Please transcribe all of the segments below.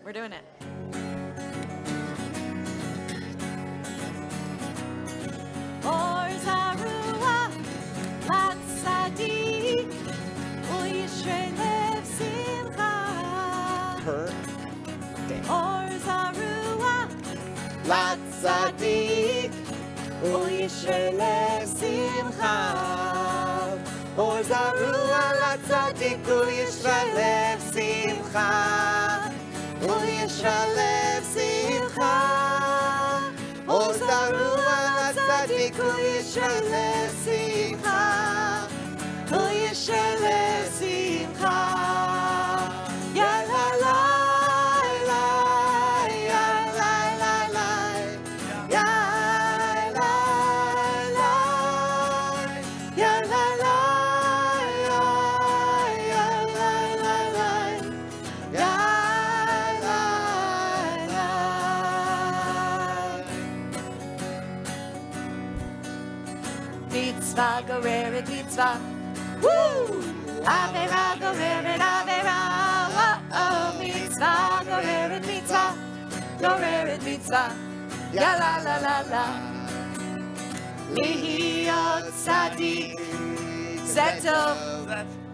We're doing it. Or Zarua, Latzadik, Uyishrei Lev Simcha. Per day. Or Zarua, Latzadik, Uyishrei Lev Simcha. Or Zarua, Latzadik, Uyishrei Lev Simcha. Uyishrei Lev Simcha. Or Zarua, Latzadik, Uyishrei Lev Simcha. Uyishrei Lev Simcha. Ya la la la, ya la la la, ya la la, ya la la, ya la la la, ya la la. Mitzvah goreret mitzvah. Woo! Avera goreret avera. Oh, mitzvah goreret mitzvah. Goreret mitzvah. Ya la la la la. Lihiyot tzadik. Zetov.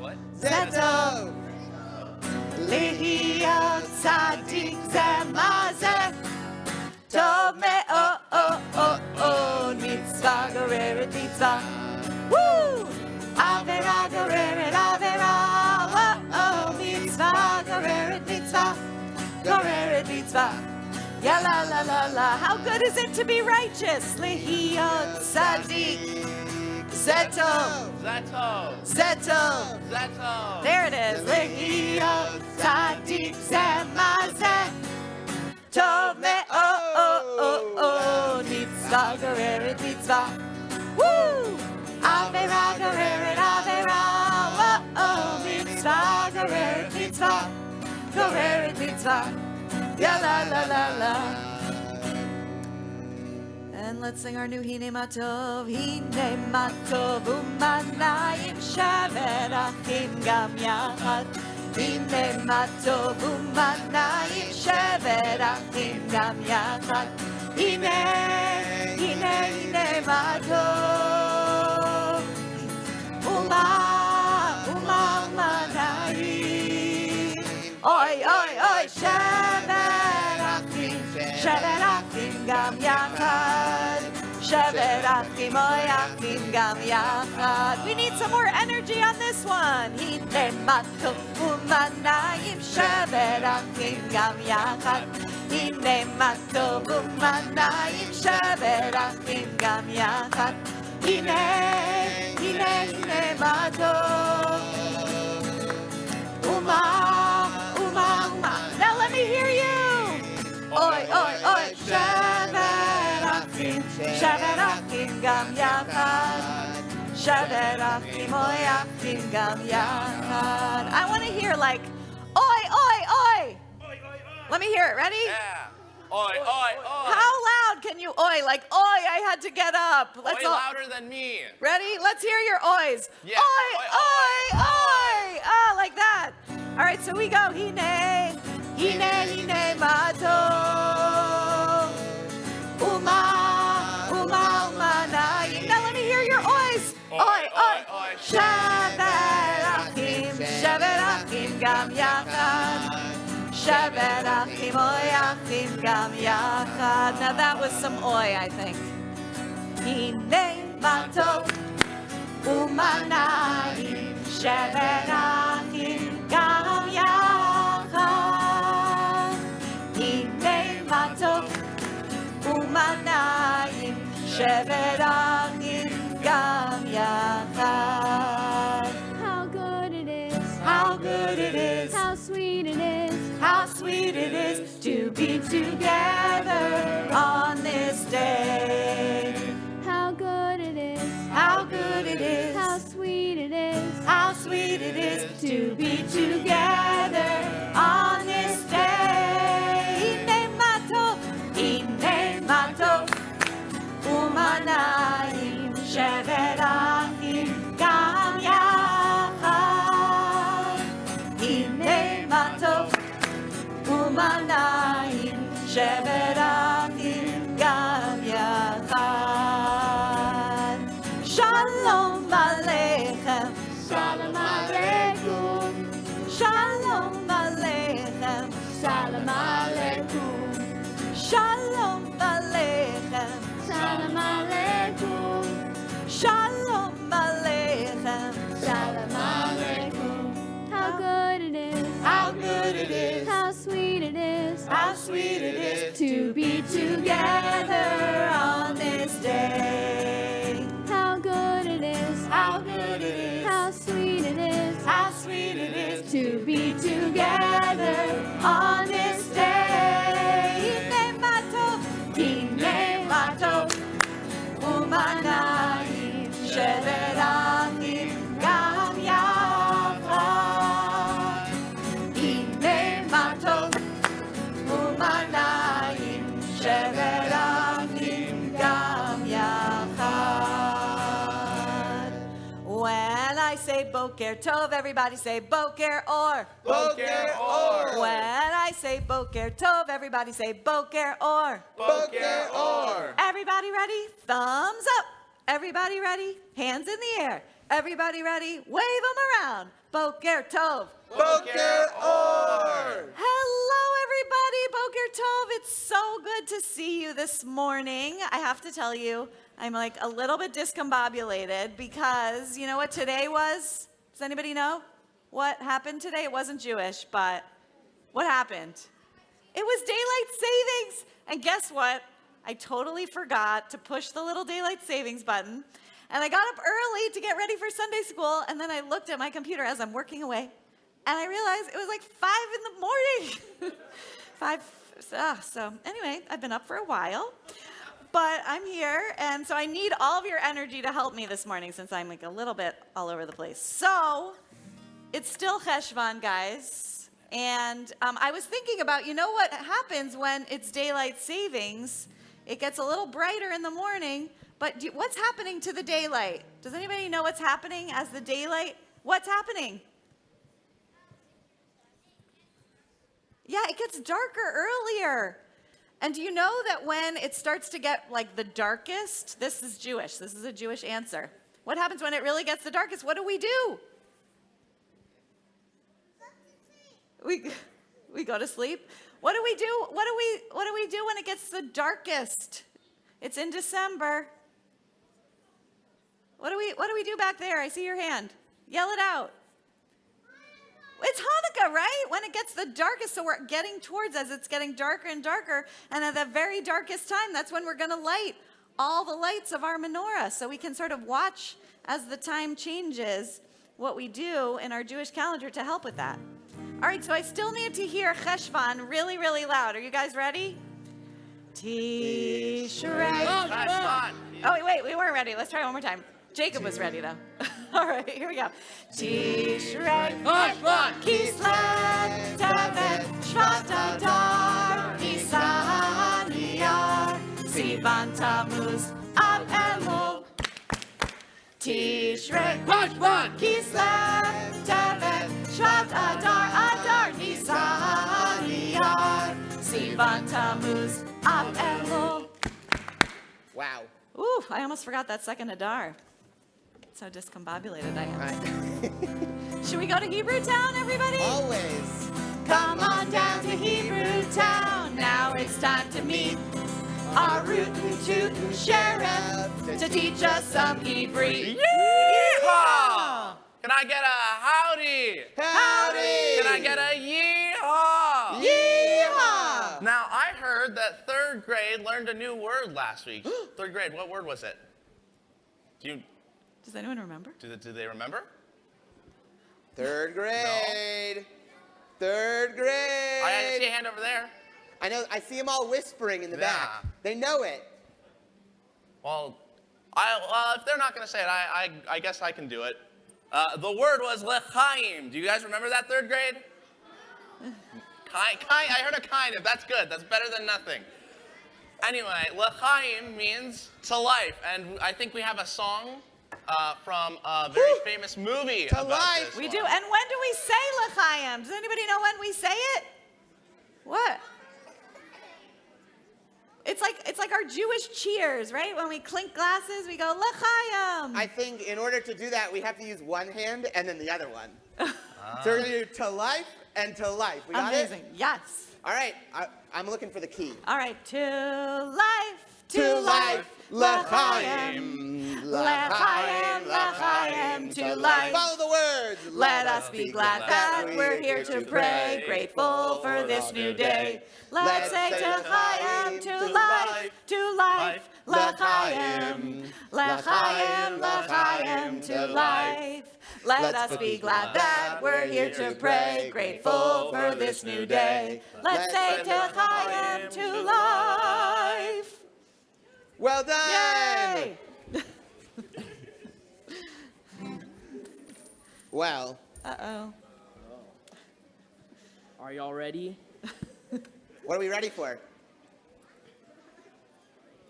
What? Zetov. Lihiyot tzadik zemazeh. Tov me'od. Mitzvah goreret mitzvah. Woo! Avera goreret avera. Oh, mitzvah goreret mitzvah. Goreret mitzvah. Ya la la la la. How good is it to be righteous? Lihiyot tzadik. Zetov. Zato. Zetov. Zato. There it is. Lihiyot tzadik zemazeh. Tov me'od. Mitzvah goreret mitzvah. Woo! Avera goreret avera. Oh, mitzvah goreret mitzvah. Goreret mitzvah. Ya la la la la. And let's sing our new Hine Matov. Hine Matov umanayim shavet achim gam yachad. Hine Matov umanayim shavet achim gam yachad. Hine Matov umanayim. Oy oy oy shavet achim gam yachad. Shavet achim oy achim gam yachad. We need some more energy on this one. Hine matov umanayim shavet achim gam yachad. Hine matov umanayim shavet achim gam yachad. Hine matov uma. Now let me hear you. Oy oy oy shavet achim gam yachad. Shavet achim oy achim gam yachad. I want to hear like oy oy oy. Let me hear it. Ready? Yeah. Oi, oi, oi. How loud can you oi? Like oi, I had to get up. Let's Oi all. louder than me. Ready? Let's hear your ois. Yeah. Oi, Oi, oi, oi, oi. Ah, like that. All right, so we go. Hine matov. Uma nayim. Now let me hear your ois. Oi, oi. Shavet achim gam yachad. Shavet achim oy achim gam yachad. Now that was some oi, I think. Hine matov umanayim shavet achim gam yachad. Hine matov umanayim shavet achim gam yachad. How good it is. How good it is. How sweet it is. How sweet it is to be together on this day. How good it is. How good it is. How sweet it is. How sweet it is to be together on this day. Hine matov umanayim shevet achim gam yachad. Hine matov umanayim umanayim shevet achim gam yachad. Shalom aleichem. Shalom Aleichem. Shalom aleichem. Shalom Aleichem. Shalom aleichem. Shalom Aleichem. Shalom aleichem. Shalom Aleichem. How good it is. How good it is. How sweet it is. How sweet it is To be together on this day. How good it is. How good it is. How sweet it is. How sweet it is To be together on this day. Hine matov, umanayim shevet achim gam yachad. Hine matov, umanayim shevet achim gam yachad. When I say boker tov, everybody say boker or. Boker or. When I say boker tov, everybody say boker or. Boker or. Everybody ready? Thumbs up. Everybody ready? Hands in the air. Everybody ready? Wave them around. Boker tov. Boker or. Hello, everybody. Boker tov. It's so good to see you this morning. I have to tell you, I'm like a little bit discombobulated because you know what today was? Does anybody know what happened today? It wasn't Jewish, but what happened? It was daylight savings. And guess what? I totally forgot to push the little daylight savings button. And I got up early to get ready for Sunday school. And then I looked at my computer as I'm working away. And I realized it was like 5 in the morning. 5. So anyway, I've been up for a while. But I'm here, and so I need all of your energy to help me this morning since I'm like a little bit all over the place. So it's still Cheshvan, guys. And I was thinking about, you know what happens when it's daylight savings? It gets a little brighter in the morning, but what's happening to the daylight? Does anybody know what's happening as the daylight? What's happening? Yeah, it gets darker earlier. And do you know that when it starts to get like the darkest, this is Jewish, this is a Jewish answer. What happens when it really gets the darkest? What do? We go to sleep. What do we do? What do we do when it gets the darkest? It's in December. What do we do back there? I see your hand. Yell it out. It's Hanukkah, right? When it gets the darkest, so we're getting towards as it's getting darker and darker, and at the very darkest time, that's when we're going to light all the lights of our menorah, so we can sort of watch as the time changes what we do in our Jewish calendar to help with that. All right, so I still need to hear Cheshvan really, really loud. Are you guys ready? Tishrei. Oh, wait, we weren't ready. Let's try one more time. Jacob was ready, though. All right, here we go. Tishrei, Kislev, Tevet, Shvat, Adar, Nisan, Iyar, Sivan, Tammuz, Av, Elul. Tishrei, Kislev, Tevet, Shvat, Adar, Nisan, Iyar, Sivan, Tammuz, Av, Elul. Wow. Ooh, I almost forgot that second Adar. So discombobulated I am. Should we go to Hebrew Town, everybody? Always. Come on down to Hebrew Town. Now it's time to meet our rootin' tootin' sheriff to teach us some Hebrew. Yeehaw! Can I get a howdy? Howdy. Can I get a yeehaw? Yeehaw. Now, I heard that 3rd grade learned a new word last week. 3rd grade, what word was it? Does anyone remember? Do they remember? 3rd grade. 3rd grade. I see a hand over there. I know. I see them all whispering in the Yeah. back. They know it. Well, if they're not going to say it, I guess I can do it. The word was l'chaim. Do you guys remember that 3rd grade? I heard a kind of. That's good. That's better than nothing. Anyway, l'chaim means to life. And I think we have a song from a very famous movie To about life. this We one. do. And when do we say l'chaim? Does anybody know when we say it? What? It's like our Jewish cheers, right? When we clink glasses, we go L'chaim. I think in order to do that, we have to use one hand and then the other one. So we're going to do to life and to life. We got Amazing. it? Yes. All right. I'm looking for the key. All right. To life. To life, l'chaim. L'chaim, l'chaim, to life. Follow the words. Let us be glad that we're here to pray, grateful for this new day. Let's say T'chaim, to life, to life, l'chaim, l'chaim, l'chaim, to life. Let us be glad that we're here to pray, grateful for this new day. Let's say T'chaim, to life. Well done. Yay! Well. Uh-oh. Are y'all ready? What are we ready for?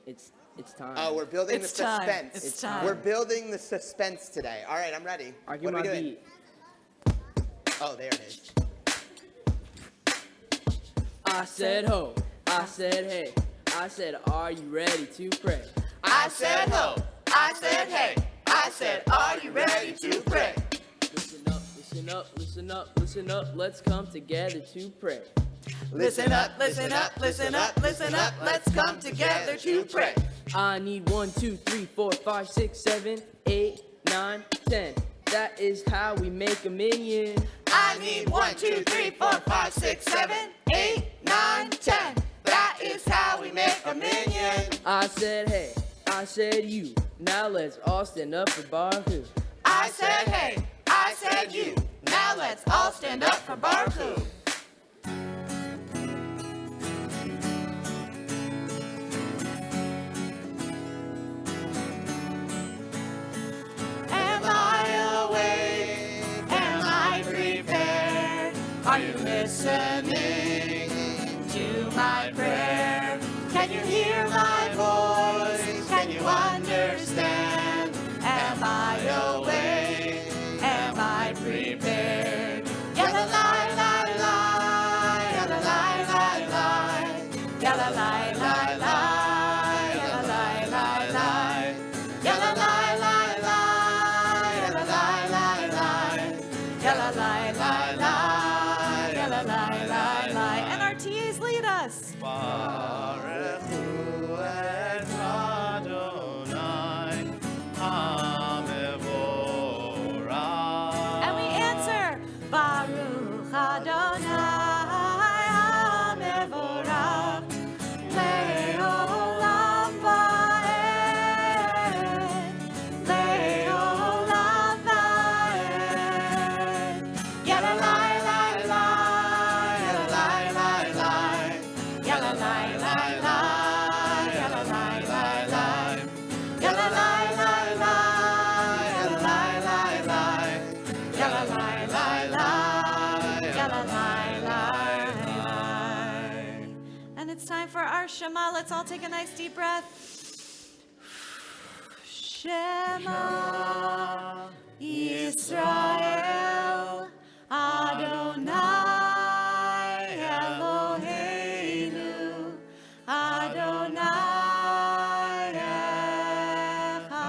It's time. Oh, we're building It's the time. suspense. It's time. We're building the suspense today. All right, I'm ready. Argue What are we my doing? beat. Oh, there it is. I said ho. I said hey. I said, are you ready to pray? I said ho. I said hey. I said, are you ready to pray? Listen up, listen up, listen up, listen up. Let's come together to pray. Listen up, listen up, listen up, listen up. Let's come together to pray. I need 1, 2, 3, 4, 5, 6, 7, 8, 9, 10. That is how we make a million. I need 1, 2, 3, 4, 5, 6, 7, 8, 9, 10. That is how we make a million. I said hey. I said you. Now let's all stand up for Baruch. I said hey. I said you. Now let's all stand up for Baruch. Am I awake? Am I prepared? Are you listening to my prayer? Can you hear my voice? Can you understand? Am I awake? Am I prepared? Yalla lie lie lie, yalla lie lie lie, yalla lie lie lie, yalla lie lie lie, yalla lie lie lie, yalla lie lie lie, yalla lie lie lie, yalla lie lie lie. And our TAs lead us. And we answer, Baruch Adonai HaMevorach Le'olam Va'ed Le'olam Va'ed Yalla lai lai lai, yalla lai lai lai, yalla lai lai lai, yalla lai lai lai, yalla lai lai lai, yalla lai lai lai, yalla lai lai lai, yalla lai lai lai. And it's time for our Shema. Let's all take a nice deep breath. Shema Yisrael Adonai Eloheinu Adonai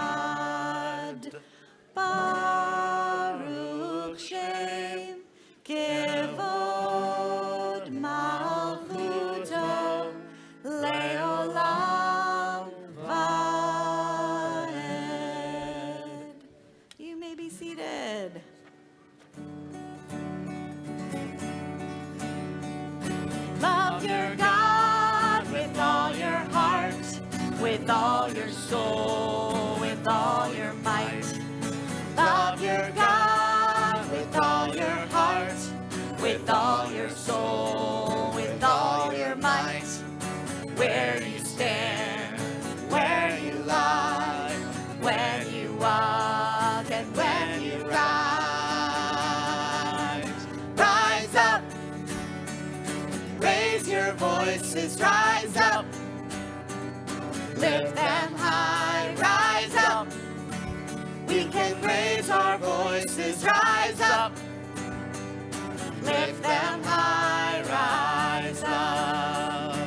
Echad Baruch Shem Kevod Malchuto Leolam Vaed. You may be seated. Love your God with all your heart, with all your soul, with all your might. Love your God with all your heart, with all your soul, with all your might. Where you stand, where you lie, when you walk and when you rise. Rise up, raise your voices, rise up, lift them high, rise up. We can raise our voices, rise up, lift them high, rise up.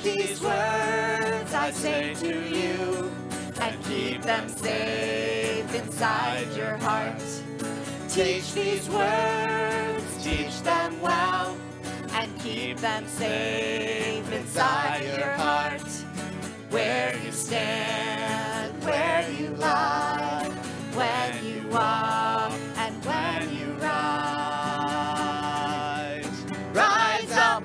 these words I say to you, and keep them safe inside your heart. Teach these words, teach them well, and keep them safe inside your heart. Where you stand, where you lie, when you walk and when you rise. Rise up,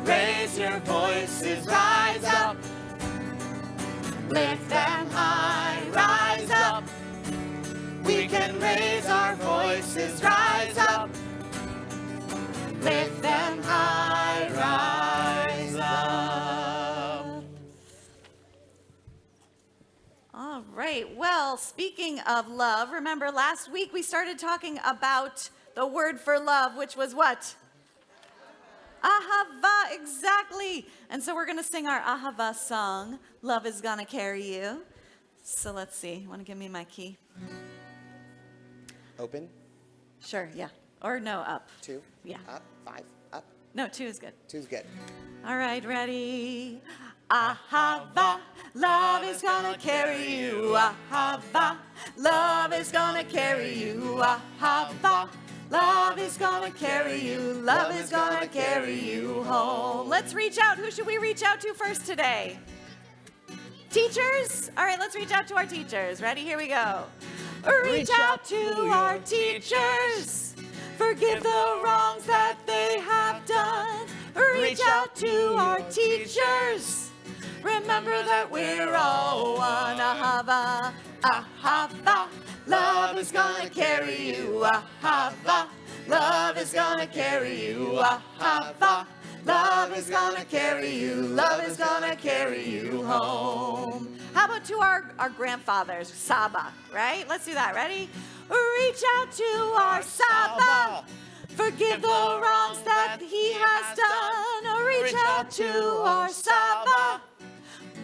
raise your voices, rise up. Lift them high, rise up. We can raise our voices, rise up. Lift them high, rise up. All right, well, speaking of love, remember last week we started talking about the word for love, which was what? Ahava, exactly. And so we're going to sing our Ahava song, Love is Gonna Carry You. So let's see, you want to give me my key? Open. Sure, yeah. Or no, up. 2. Yeah. Up. 5. Up. No, 2 is good. 2's good. All right, ready? Ahava, love is gonna carry you. Ahava, love is gonna carry you. Ahava, love is gonna carry you. Love is gonna carry you home. Let's reach out. Who should we reach out to first today? Teachers? All right, let's reach out to our teachers. Ready? Here we go. Reach out to our teachers. Forgive the wrongs that they have done. Reach out to our teachers. Remember that we're all one. Ahava, ahava. Love is gonna carry you. Ahava. Love is gonna carry you. Ahava. Love is gonna carry you. Love is gonna carry you home. How about to our grandfathers, Saba, right? Let's do that. Ready? Reach out to our Saba. Forgive the wrongs that he has done. Reach out to our Saba.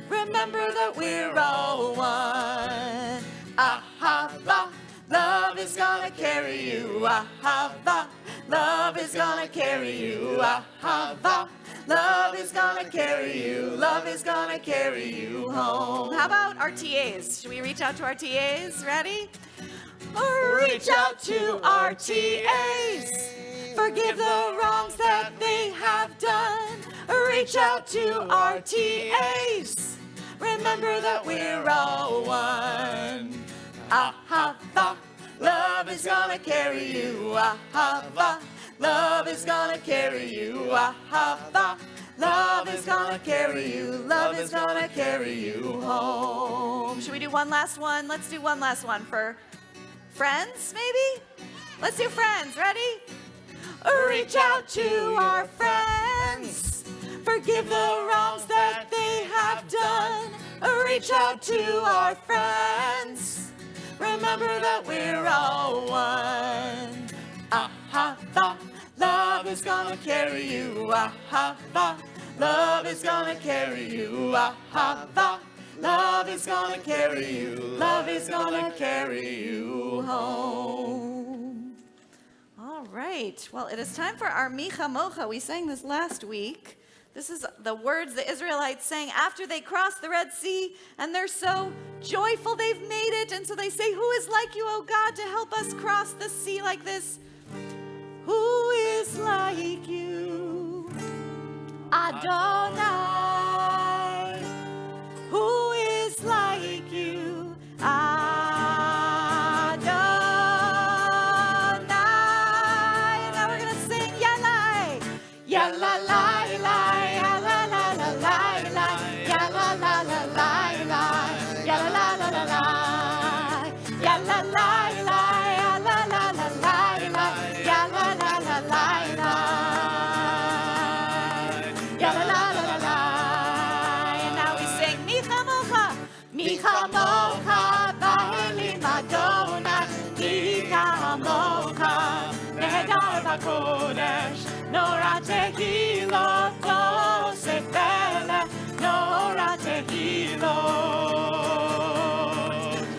Remember that we're all one. Ahava. Love is gonna carry you. Ahava. Love is gonna carry you. Ahava. Love is gonna carry you. Love is gonna carry you home. How about our TAs? Should we reach out to our TAs? Ready? Reach out to our TAs. Forgive the wrongs that they have done. Reach out to our TAs. Remember that we're all one. Ahava. Love is gonna carry you. Ahava. Love is gonna carry you. Ahava. Love is gonna carry you. Love is gonna carry you home. Should we do one last one? Let's do one last one for friends, maybe? Let's do friends. Ready? Reach out to our friends. Forgive the wrongs that they have done. Reach out to our friends. Remember that we're all one. Ahava. Love is gonna carry you. Ahava. Love is gonna carry you. Ahava. Love is gonna carry you. Love is gonna carry you home. All right. Well, it is time for our Micha Mocha. We sang this last week. This is the words the Israelites sang after they crossed the Red Sea, and they're so joyful they've made it. And so they say, who is like you, O God, to help us cross the sea like this? Who is like you? Adonai. Who is like you? Adonai. And now we're going to sing Yalai. Yalalai, lai, yalalalai, lai, yalalalai, lai, yalalalai, yalalai, lai, yalalalai, lai, yalalalai, lai, yalalalai. And now we sing Micha Mocha. Micha Mocha, Ba'elim Adonai. Micha Mocha, Nehedar B'Kodesh. Nora Tehilot, Osef T'filah, Nora Tehilot,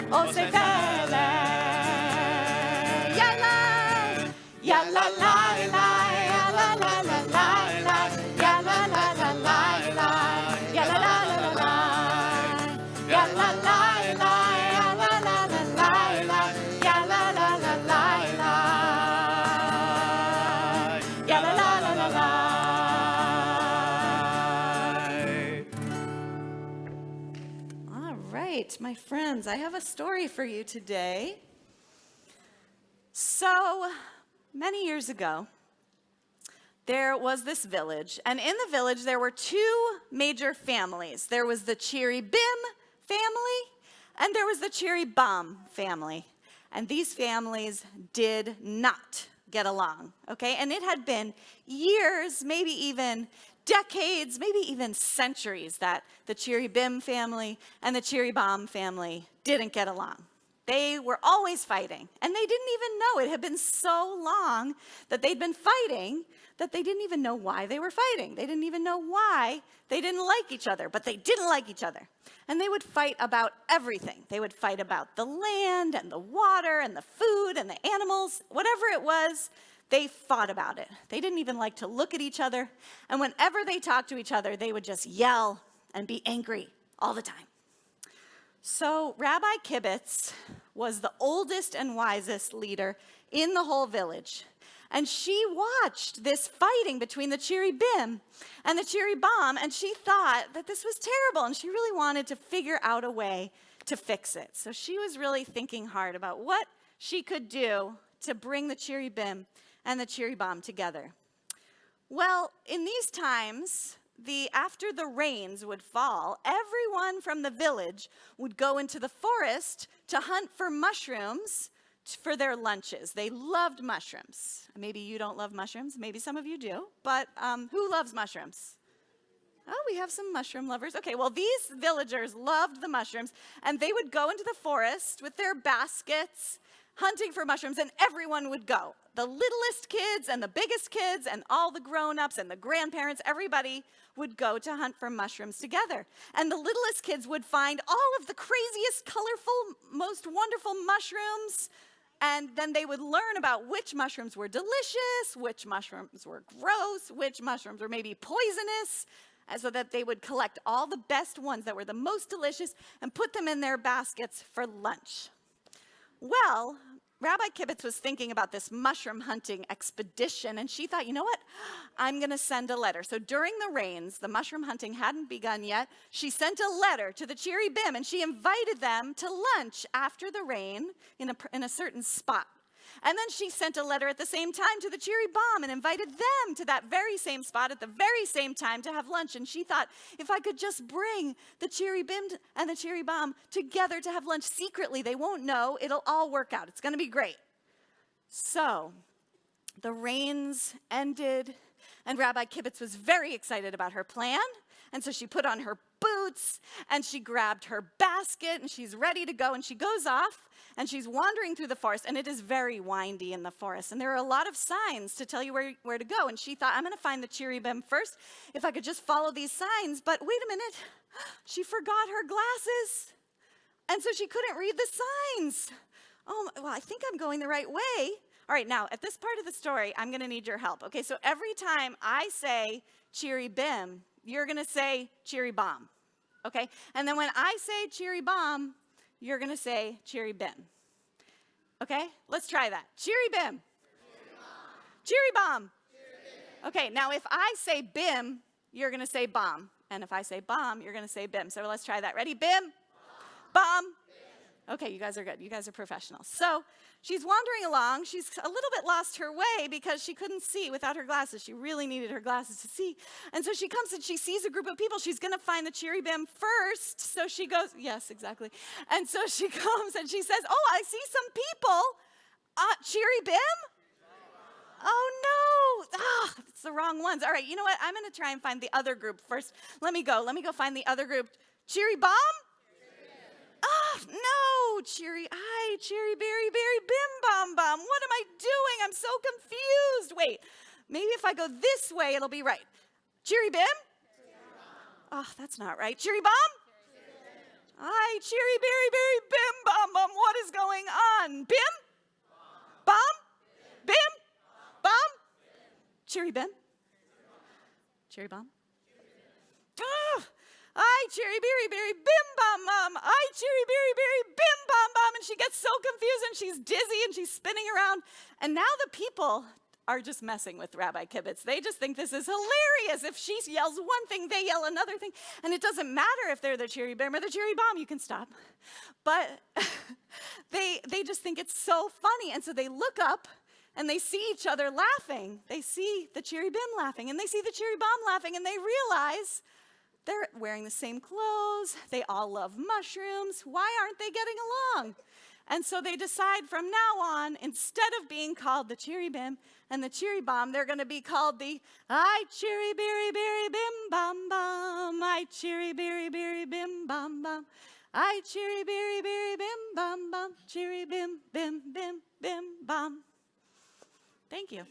Osef T'filah. Yalla, yalla, la, la, yalla, la, la, la, la, yalla, la, la, la, right, my friends, I have a story for you today. So, many years ago, there was this village, and in the village there were two major families. There was the Cheery Bim family, and there was the Cheery Bomb family. And these families did not get along, okay? And it had been years, maybe even decades, maybe even centuries that the Cheery Bim family and the Cheery Bomb family didn't get along. They were always fighting, and they didn't even know. It had been so long that they'd been fighting that they didn't even know why they were fighting. They didn't even know why they didn't like each other, but they didn't like each other. And they would fight about everything. They would fight about the land and the water and the food and the animals, whatever it was, they fought about it. They didn't even like to look at each other. And whenever they talked to each other, they would just yell and be angry all the time. So Rabbi Kibbutz was the oldest and wisest leader in the whole village. And she watched this fighting between the Cheery Bim and the Cheery Bomb, and she thought that this was terrible, and she really wanted to figure out a way to fix it. So she was really thinking hard about what she could do to bring the Cheery Bim and the Cheery Bomb together. Well, in these times, after the rains would fall, everyone from the village would go into the forest to hunt for mushrooms for their lunches. They loved mushrooms. Maybe you don't love mushrooms. Maybe some of you do. But who loves mushrooms? Oh, we have some mushroom lovers. Okay, well, these villagers loved the mushrooms, and they would go into the forest with their baskets hunting for mushrooms, and everyone would go. The littlest kids and the biggest kids and all the grown-ups and the grandparents, everybody would go to hunt for mushrooms together. And the littlest kids would find all of the craziest, colorful, most wonderful mushrooms, and then they would learn about which mushrooms were delicious, which mushrooms were gross, which mushrooms were maybe poisonous, and so that they would collect all the best ones that were the most delicious and put them in their baskets for lunch. Well, Rabbi Kibbutz was thinking about this mushroom hunting expedition, and she thought, you know what? I'm going to send a letter. So during the rains, the mushroom hunting hadn't begun yet. She sent a letter to the Cheery Bim, and she invited them to lunch after the rain in a certain spot. And then she sent a letter at the same time to the Cheery Bomb and invited them to that very same spot at the very same time to have lunch. And she thought, if I could just bring the Cheery Bim and the Cheery Bomb together to have lunch secretly, they won't know. It'll all work out. It's going to be great. So the rains ended, and Rabbi Kibbutz was very excited about her plan. And so she put on her boots, and she grabbed her basket, and she's ready to go. And she goes off, and she's wandering through the forest, and it is very windy in the forest. And there are a lot of signs to tell you where to go. And she thought, I'm going to find the Cheery Bim first, if I could just follow these signs. But wait a minute, she forgot her glasses, and so she couldn't read the signs. Oh, well, I think I'm going the right way. All right, now, at this part of the story, I'm going to need your help. Okay, so every time I say Cheery Bim, you're going to say Cheery Bomb, okay? And then when I say Cheery Bomb, you're going to say Cheery Bim, okay? Let's try that. Cheery Bim. Cheery Bomb. Okay, now if I say Bim, you're going to say Bomb. And if I say Bomb, you're going to say Bim. So let's try that. Ready? Bim. Bomb. Okay, you guys are good. You guys are professionals. So she's wandering along. She's a little bit lost her way because she couldn't see without her glasses. She really needed her glasses to see. And so she comes and she sees a group of people. She's going to find the Cheery Bim first. So she goes, yes, exactly. And so she comes and she says, oh, I see some people. Cheery Bim? Oh, no. It's the wrong ones. All right, you know what? I'm going to try and find the other group first. Let me go find the other group. Cheery Bomb? No, Cheery Berry Bim Bom Bom. What am I doing? I'm so confused. Wait, maybe if I go this way, it'll be right. Cheery Bim? Oh, that's not right. Cheery Bomb? Cheery Berry Bim Bom Bom. What is going on? Bim? Bomb? Bim? Bomb? Cheery Bim? Cheery Bomb? Cheery Berry Bim Bom Bom. Cheery Berry Bim Bom Bom. And she gets so confused and she's dizzy and she's spinning around. And now the people are just messing with Rabbi Kibitz. They just think this is hilarious. If she yells one thing, they yell another thing. And it doesn't matter if they're the cherry bim or the cherry bomb. You can stop. But they just think it's so funny. And so they look up and they see each other laughing. They see the cherry bim laughing and they see the cherry bomb laughing, and they realize they're wearing the same clothes. They all love mushrooms. Why aren't they getting along? And so they decide from now on, instead of being called the cherry bim and the cherry bomb, they're going to be called the I cherry berry berry bim bam bam. I cherry berry berry bim bam bam. I cherry berry berry bim bam bam. Cherry bim bim bim bim bam. Thank you.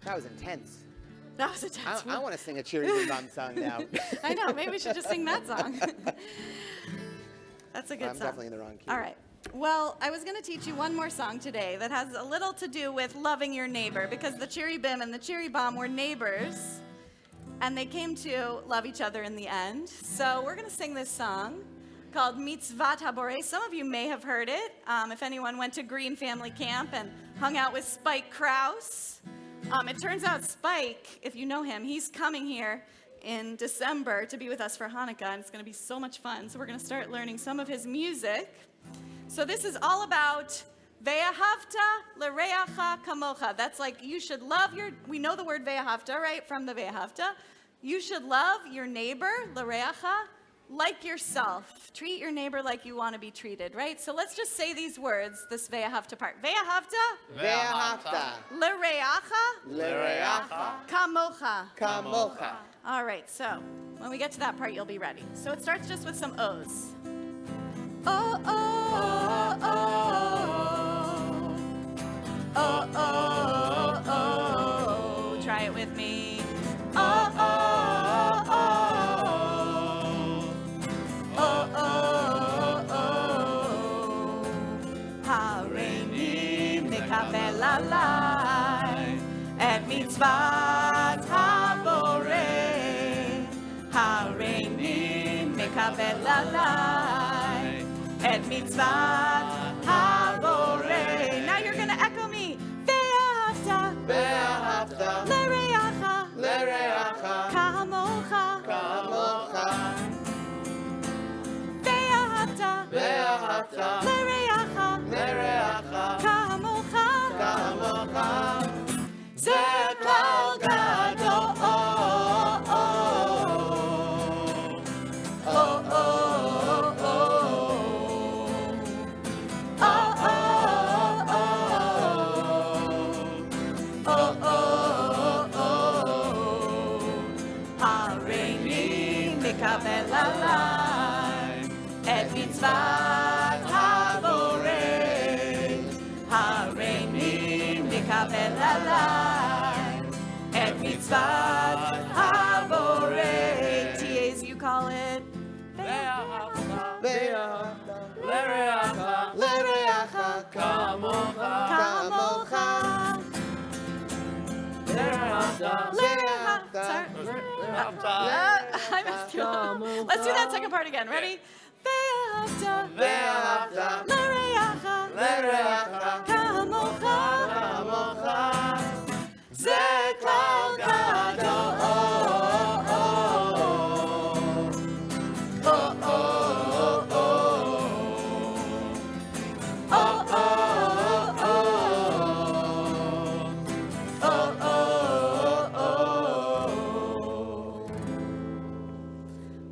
That was intense. That was a tense I want to sing a Cherry Bim Bam song now. I know. Maybe we should just sing that song. That's a good I'm song. definitely in the wrong key. All right. Well, I was going to teach you one more song today that has a little to do with loving your neighbor, because the cherry bim and the cherry bomb were neighbors, and they came to love each other in the end. So we're going to sing this song called Mitzvat Haborei. Some of you may have heard it. If anyone went to Green Family Camp and hung out with Spike Krause. It turns out Spike, if you know him, he's coming here in December to be with us for Hanukkah, and it's going to be so much fun. So we're going to start learning some of his music. So this is all about Ve'ahavta l'reacha kamocha. That's like you should love we know the word Ve'ahavta, right, from the Ve'ahavta. You should love your neighbor, l'reacha, like yourself. Treat your neighbor like you want to be treated, right? So let's just say these words, this Ve'ahavta part. Ve'ahavta, Ve'ahavta, l'reacha, l'reacha, kamocha. kamocha. All right, so when we get to that part, you'll be ready. So it starts just with some O's. Oh, oh, oh, oh, oh, oh, oh. Try it with me. Oh, oh, oh, oh, oh, oh. Hareini mekabel alai et mitzvat haborei. Hareini mekabel alai et mitzvat haborei. Now you're going to echo me. Ve'ahavta, Ve'ahavta, l'reacha, l'reacha, kamocha. kamocha. Ve'ahavta, Ve'ahavta, l'reacha, l'reacha, kamocha. kamocha. Ze klal gadol. Oh, oh, oh, oh, oh, oh, oh, oh, oh. Hareini mekabel alai et mitzvat haborei. Hareini mekabel alai et mitzvat haborei. TAs, you call it Ve'ahavta, L'reacha, l'reacha, kamocha, kamocha. l'reacha, I messed you up. Let's do that second part again. Ready? Ve'ahavta, Ve'ahavta, l'reacha, l'reacha, kamocha. kamocha. Ze klal gadol. Oh, oh, oh, oh. Oh, oh, oh. Oh, oh, oh.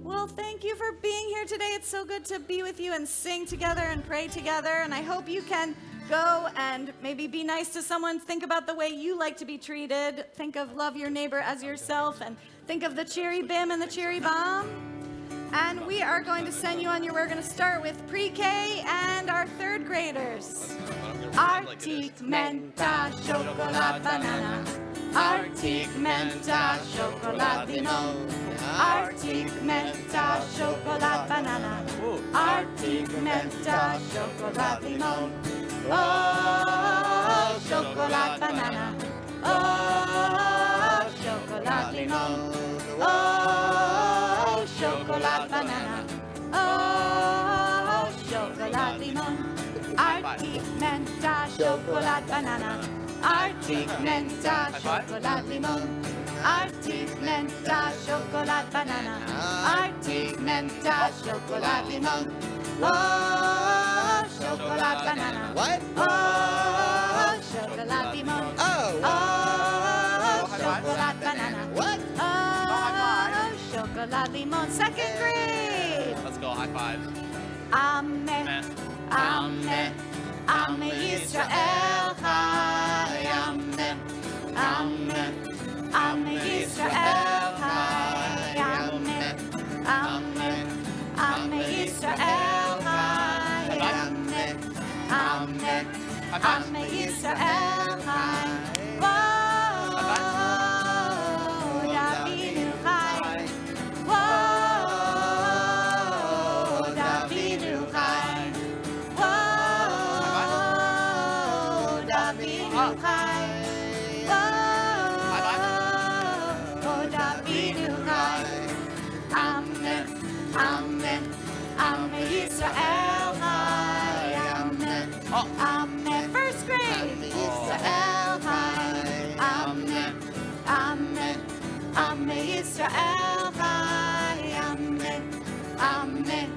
Well, thank you for being here today. It's so good to be with you and sing together and pray together. And I hope you can go and maybe be nice to someone. Think about the way you like to be treated. Think of love your neighbor as yourself. And think of the cherry bim and the cherry bomb. And we are going to send you on your way. We're going to start with pre-K and our third graders. Arctic menta chocolate banana. Arctic menta chocolate limon. Arctic menta chocolate banana. Arctic menta chocolate limon. Oh, chocolate banana. Oh, chocolate limon. Oh, chocolate banana. Oh, chocolate limon. Arctic chocolate banana. Arctic menta, chocolate limon. Arctic menta, chocolate banana. Arctic menta, chocolate limon. Oh, chocolate banana. What? Oh, chocolate limon. Oh. Oh, chocolate banana. What? Oh, chocolate limon. Second grade. Let's go, high fives. Amen. Amen. Amen. Yisrael Chai. Amen. Amen. Amen. Yisrael Chai. Amen. Amen. Amen. Yisrael Chai. Amen. Amen. Amen. Yisrael Chai. Whoa, Davinu Chai. Whoa, Davinu Chai. Whoa, Davinu Chai. Whoa, Davinu Chai. Amen, amen, amen, Yisrael Chai. Amen, amen. First grade, Yisrael Chai. Amen, amen, amen, Yisrael Chai. Amen, amen,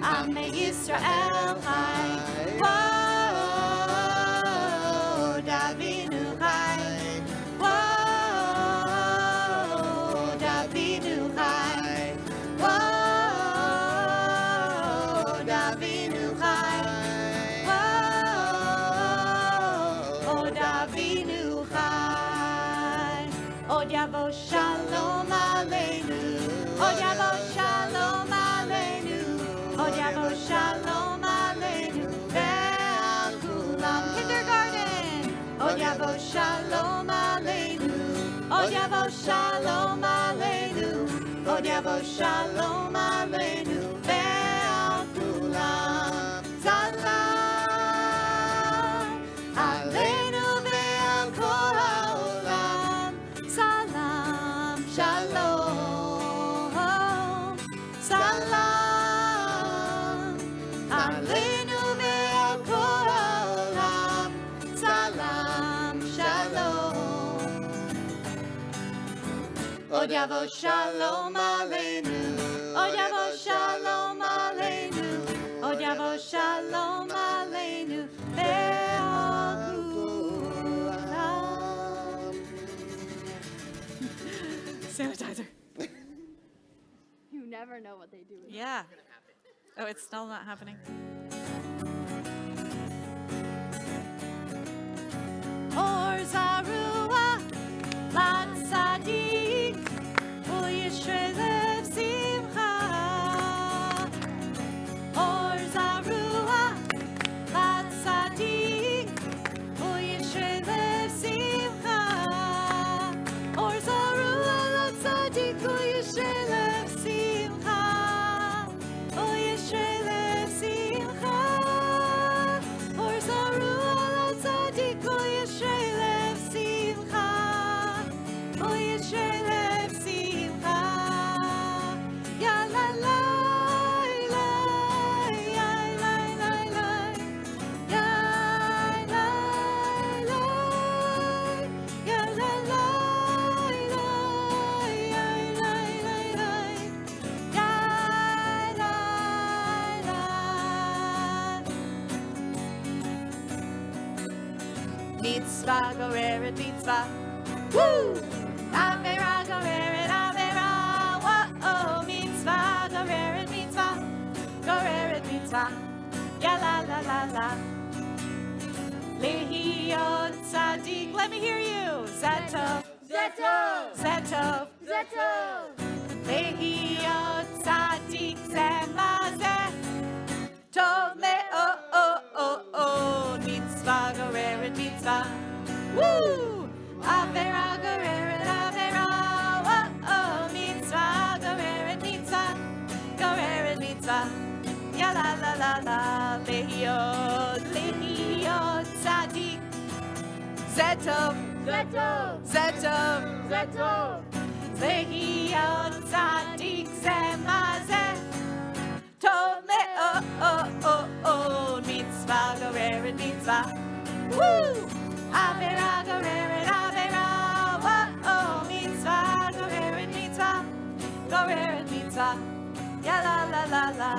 amen, Yisrael Chai. Whoa, Davinu Chai. Whoa, Davinu Chai. Whoa, Davinu Chai. Whoa, Davinu Chai. Od yavo shalom aleinu. Od yavo shalom aleinu. Od yavo shalom aleinu. Ve'al kulam. Kindergarten. Od yavo shalom aleinu. Od yavo shalom aleinu. Od yavo shalom aleinu. Ve'al kulam. Salam aleinu ve'al kol ha'olam. Salam shalom. Salam aleinu ve'al kol ha'olam. Salam shalom. Od yavo shalom aleinu. Od yavo shalom aleinu. Od yavo shalom aleinu. Ve'al kulam. Sanitizer. You never know what they do. Yeah. Oh, it's still not happening. Or Zarua, Lat Sadik, Uyishrev Simcha. Or Zarua, Lat Sadik, Uyishrev Simcha. Or Zarua, Lat Sadik, Uyishrev Simcha. Uyishrev Simcha. Or Zarua, Lat Sadik, Uyishrev Simcha. Uyishrev Simcha. Ya la la la, ya la la la, ya la la, ya la la la, ya la la la, ya la la. Mitzvah goreret mitzvah. Woo! Avera goreret avera. Whoa, mitzvah goreret mitzvah. Goreret mitzvah. Ya la la la la. Lehiyot tzadik. Let me hear you. Zetov. Zetov. Zetov. Zetov. Lehiyot tzadik zemazeh. Tov me mitzvah goreret mitzvah. Woo! Avera goreret avera. Whoa, mitzvah goreret mitzvah. Goreret mitzvah. Ya la la la la. Lehiyot tzadik. Zetov. Zetov. Zetov. Zetov. Lehiyot tzadik zemazeh. Tov me mitzvah goreret mitzvah. Woo! Avera, goreret, avera. Whoa, mitzvah, goreret, mitzvah. Goreret, mitzvah. Ya la la la la.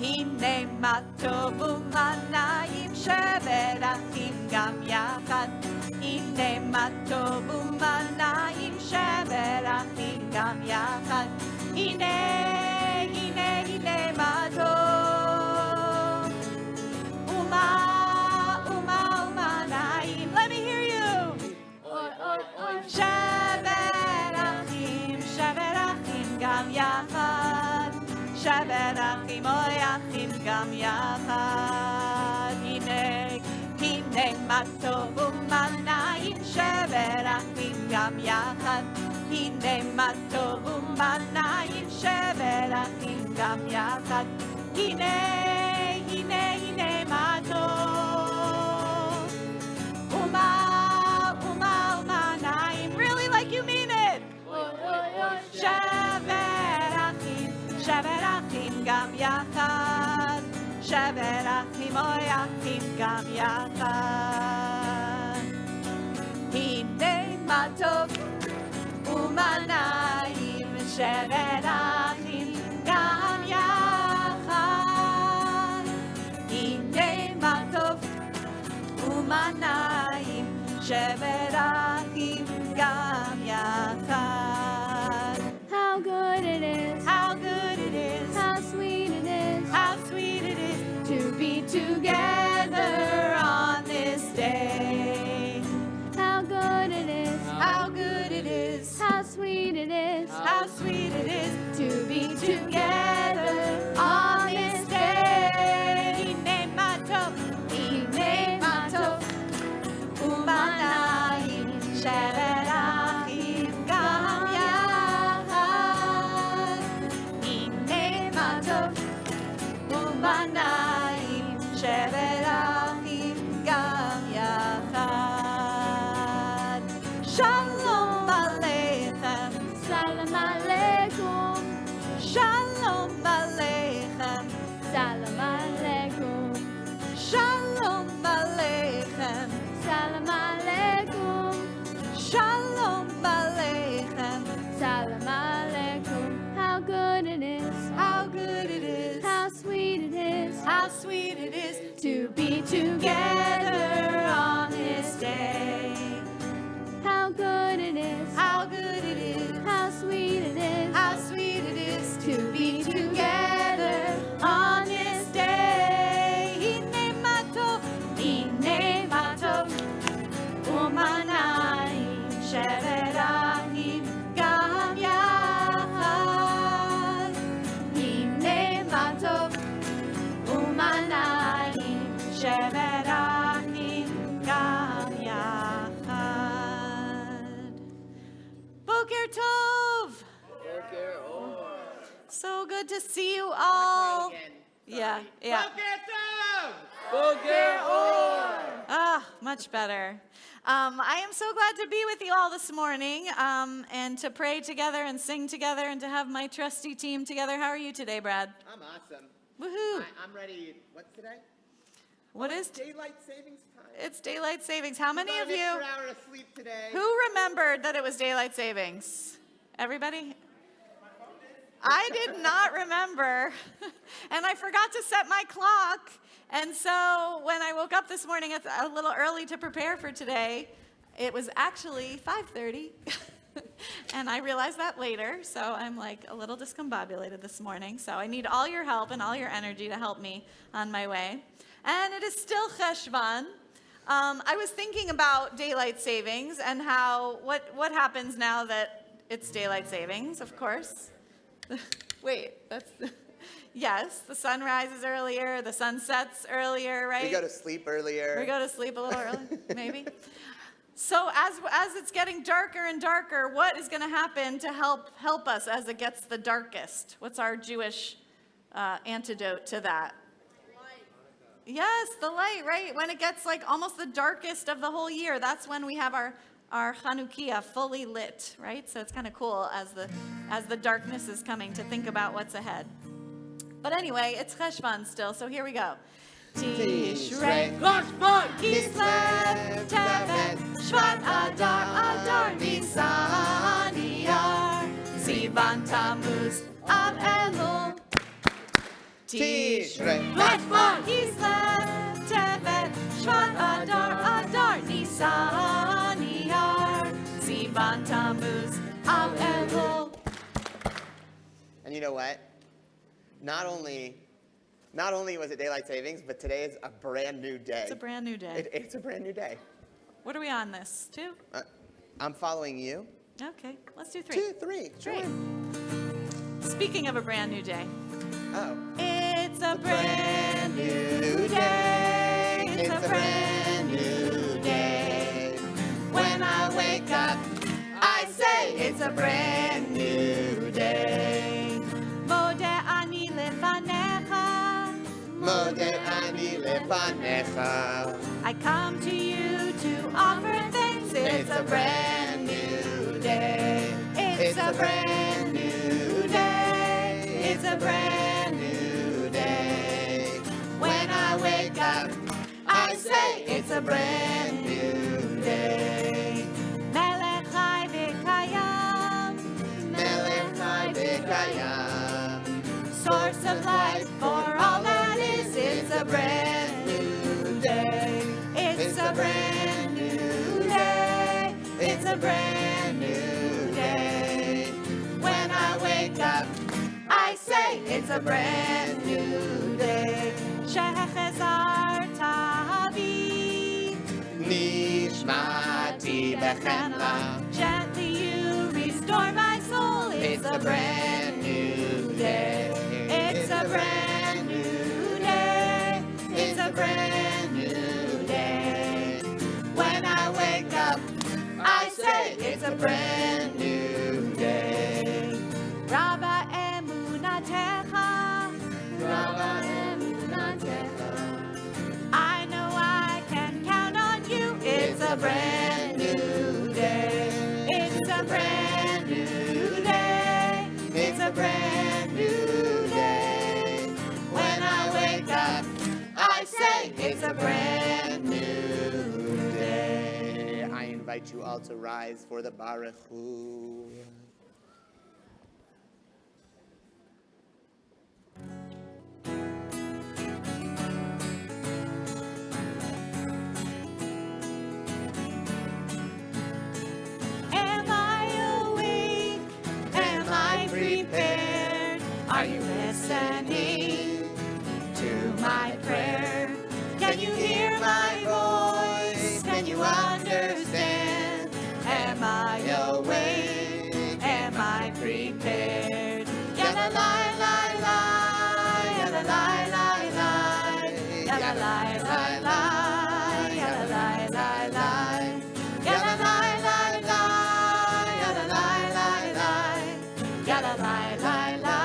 הנה מה טוב ומנעים שבר אחים גם יחד. הנה מה טוב ומנעים שבר אחים גם יחד. הנה, הנה, הנה מה טוב ומה נעים. Let me hear you. שבר אחים גם יחד. שבר אחים אוי אחים גם יחד. הנה, הנה מה טוב ומה נעים שבר אחים גם יחד. הנה מה טוב ומה נעים שבר אחים גם יחד. הנה, הנה, הנה מה טוב ומה נעים. Really like you mean it. שבר אחים גם יחד, שבר אחים אוי אחים גם יחד. הנה מה טוב ומה נעים, שבר אחים גם יחד. הנה מה טוב ומה נעים, שבר אחים גם יחד. How good it is. How good it is. How sweet it is. How sweet it is to be together on this day. How good it is. How good it is. How sweet it is. How sweet it is to be together on this day. Hine matov, umanayim, shever achim gam yachad. Hine matov, umanayim, shever achim gam yachad. Shalom aleichem. Salam alaikum. Shalom aleichem. Salam alaikum. Shalom aleichem. Salam alaikum. Shalom aleichem. Salam alaikum. How good it is. How good it is. How sweet it is. How sweet it is to be together on this day. How good it is. How good it is. How sweet it is. How sweet it is to be together on this day. Hine matov, umanayim, shever achim gam yachad. Hine matov, umanayim, shever achim gam yachad. Boker tov. So good to see you all. Yeah. Ah, much better. I am so glad to be with you all this morning and to pray together and sing together and to have my trusty team together. How are you today, Brad? I'm awesome. Woohoo. I'm ready. What's today? What is Daylight savings time. It's daylight savings. How many Got of an you extra hour of sleep today. who remembered that it was daylight savings? Everybody? I did not remember, and I forgot to set my clock, and so when I woke up this morning, it's a little early to prepare for today. It was actually 5:30, and I realized that later, so I'm like a little discombobulated this morning, so I need all your help and all your energy to help me on my way. And it is still Cheshvan. I was thinking about daylight savings and how, what happens now that it's daylight savings, of course. Wait, that's, yes, the sun rises earlier, the sun sets earlier, right? We go to sleep earlier. We go to sleep a little early, maybe. So as it's getting darker and darker, what is going to happen to help us as it gets the darkest? What's our Jewish antidote to that? Yes, the light, right? When it gets like almost the darkest of the whole year, that's when we have our Chanukiah fully lit, right? So it's kind of cool as the darkness is coming to think about what's ahead. But anyway, it's Cheshvan still, so here we go. Tishrei. Cheshvan! Kislev, Tevet, Shvat, Adar, Adar, Nisan, Iyar, Sivan, Tammuz, Av, Elul, Tishrei. Kislev, Tevet, Shvat, Adar, Adar, Nisan, Iyar, Sivan, Tammuz, Av, Elul. And you know what? Not only was it daylight savings, but today is a brand new day. It's a brand new day. It's a brand new day. What are we on this? 2? I'm following you. Okay, let's do 3. 2, 3. Great. Sure. Speaking of a brand new day, Oh. it's a brand new day. It's a brand new day. When I wake up, I say it's a brand new day. Modeh ani lefanecha. Modeh ani lefanecha. I come to you to offer thanks. It's a brand new day. It's a brand new day. It's a brand new day. When I wake up, I say it's a brand new day. Melech chai v'kayam. Melech chai v'kayam. Source of life for all that is. It's a brand new day. It's a brand new day. It's a brand new day. When I wake up, I say it's a brand new day. Shechezar tavi. Nishmati b'chemla. Gently you restore my soul. It's a brand new day. It's a brand new day. It's a brand new day. When I wake up, I say it's a brand new day. Rabba emunatecha. Rabba emunatecha. I know I can count on you. It's a brand new day. It's a brand new day. It's a brand new day. When I wake up, I say it's a brand new day. I invite you all to rise for the Baruch Hu. Am I awake? Am I prepared? Are you listening to my prayer? Can you hear my voice? Can you understand? Am I awake? Am I prepared? Yalla la la la, yalla la la la, yalla la la la, yalla la la la, yalla la la la, yalla la la la, yalla la la la,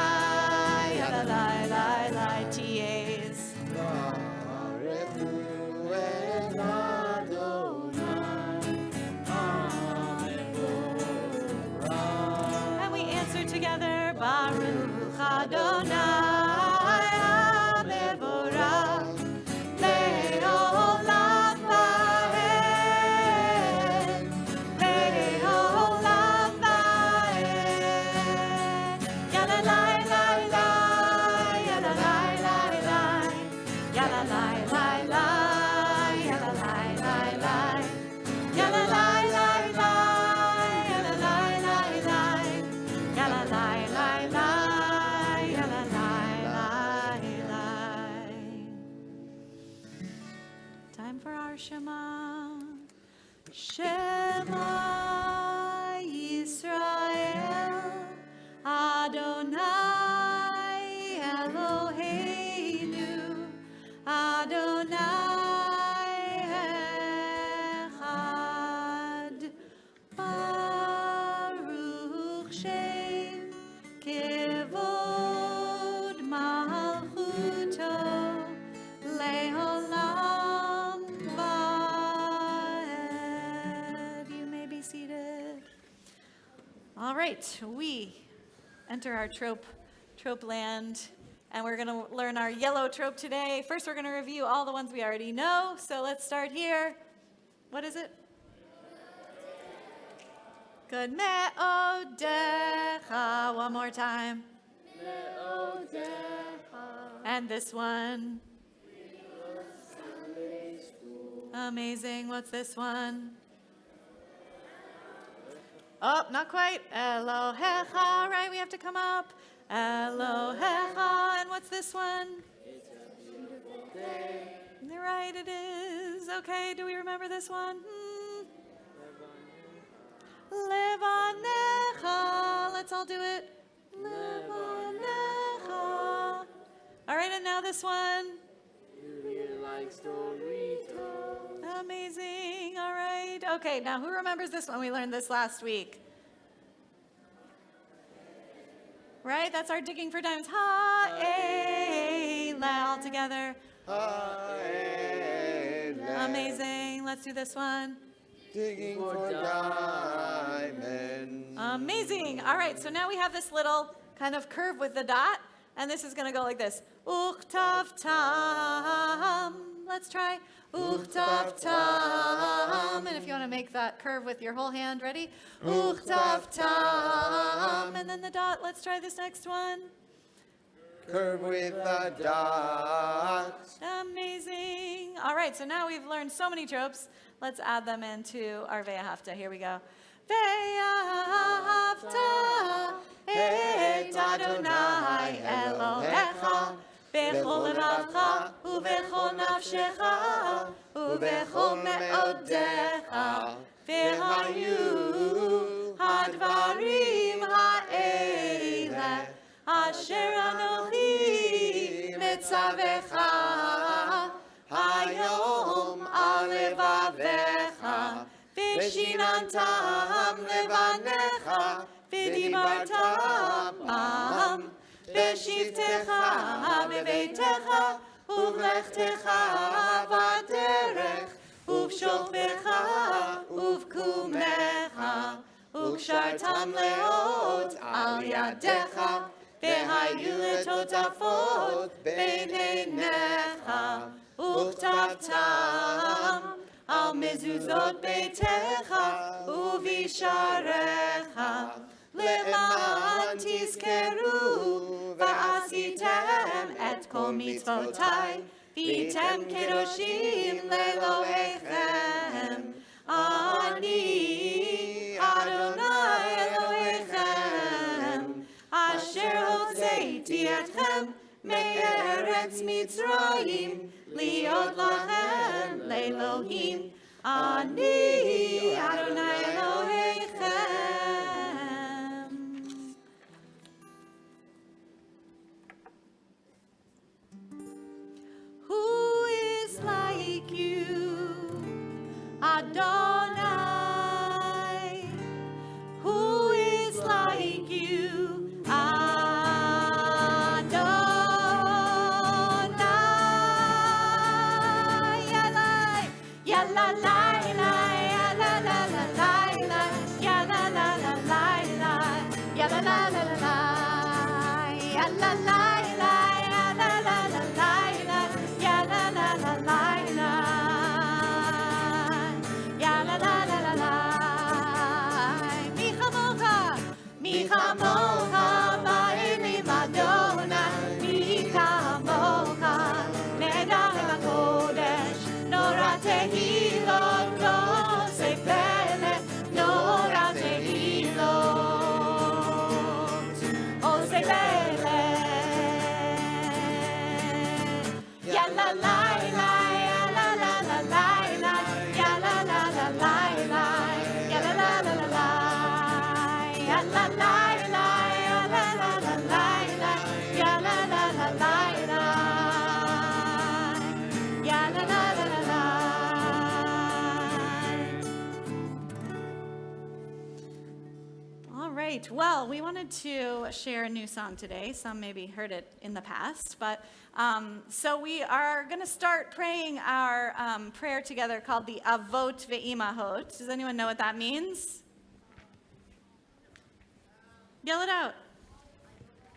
yalla la la la. TAs. And we answer together, Baruch Adonai Mevorach Le'olam va'ed, Le'olam va'ed. Yalla lai lai lai, yalla lai lai lai, yalla lai lai lai, yalla lai lai lai, yalla lai lai lai, yalla lai lai lai, yalla lai lai lai, yalla lai lai lai. Time for our Shema. Shema Yisrael, Adonai Eloheinu, Adonai Echad. Baruch Shem Kevod Malchuto Leolam Vaed. You may be seated. All right, we enter our trope land And we're going to learn our yellow trope today. First, we're going to review all the ones we already know. So let's start here. What is it? Good. Me'odecha. One more time. And this one. Amazing. What's this one? Oh, not quite. Elohecha. Right, we have to come up. Elohecha. And what's this one? It's a beautiful day. Right, it is. Okay, do we remember this one? Levanecha. Let's all do it. Levanecha. All right, and now this one. You really like Storito. Amazing. All right. Okay, now who remembers this one? We learned this last week. Right? That's our digging for diamonds. Ha-e-la. All together. Amazing. Let's do this one. Digging for diamonds. Amazing. All right, so now we have this little kind of curve with the dot, and this is going to go like this. Uchtav tam. Let's try. Uchtav tam. And if you want to make that curve with your whole hand, ready? Uchtav tam. And then the dot. Let's try this next one. Curve with a dot. Amazing. All right, so now we've learned so many tropes. Let's add them into our Ve'ahavta. Here we go. Ve'ahavta et Adonai Elohecha bechol levavcha ubechol nafshecha ubechol me'odecha ve'hayu hadvarim ha'eleh asher anochi metzavecha hayom al levavecha ושיננתם לבניך ודיברת בם בשבתך בביתך ובלכתך בדרך ובשוכבך ובקומך וקשרתם לאות על ידיך והיו לטוטפות בין עיניך וכתבתם על מזוזות ביתך ובשעריך למען תזכרו ועשיתם את כל מצוותיי והייתם קדושים לאלוהיכם אני אדוני אלוהיכם אשר הוצאתי אתכם מארץ מצרים להיות לכם לאלוהים אני אדוני אלוהיכם. Who is like you, Adonai? Who is like you, Well, we wanted to share a new song today. Some maybe heard it in the past, but so we are going to start praying our prayer together called the Avot Ve'imahot. Does anyone know what that means? Yell it out.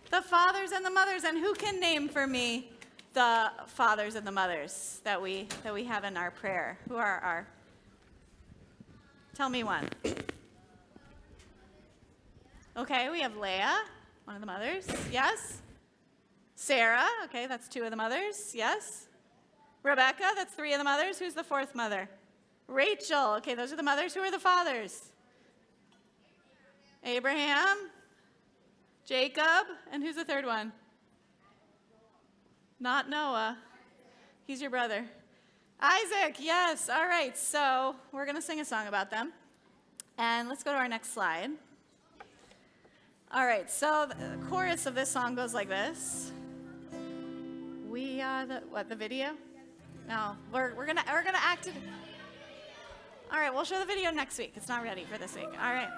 The fathers and the mothers. And who can name for me the fathers and the mothers that we have in our prayer? Who are our? Tell me one. Okay, we have Leah, one of the mothers. Yes. Sarah, okay, that's two of the mothers. Yes. Rebecca, that's three of the mothers. Who's the fourth mother? Rachel, okay, those are the mothers. Who are the fathers? Abraham, Jacob, and who's the third one? Not Noah. He's your brother. Isaac, yes. All right, so we're going to sing a song about them. And let's go to our next slide. All right, so the chorus of this song goes like this. We are the video? No, we're gonna act it. All right, we'll show the video next week. It's not ready for this week. All right.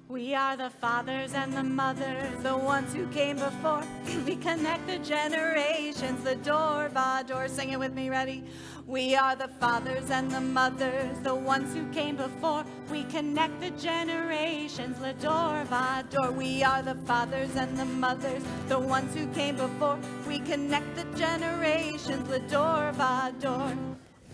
We are the fathers and the mothers, the ones who came before. We connect the generations, the door by door. Sing it with me, ready? We are the fathers and the mothers, the ones who came before. We connect the generations, the door by door. We are the fathers and the mothers, the ones who came before. We connect the generations, the door by door.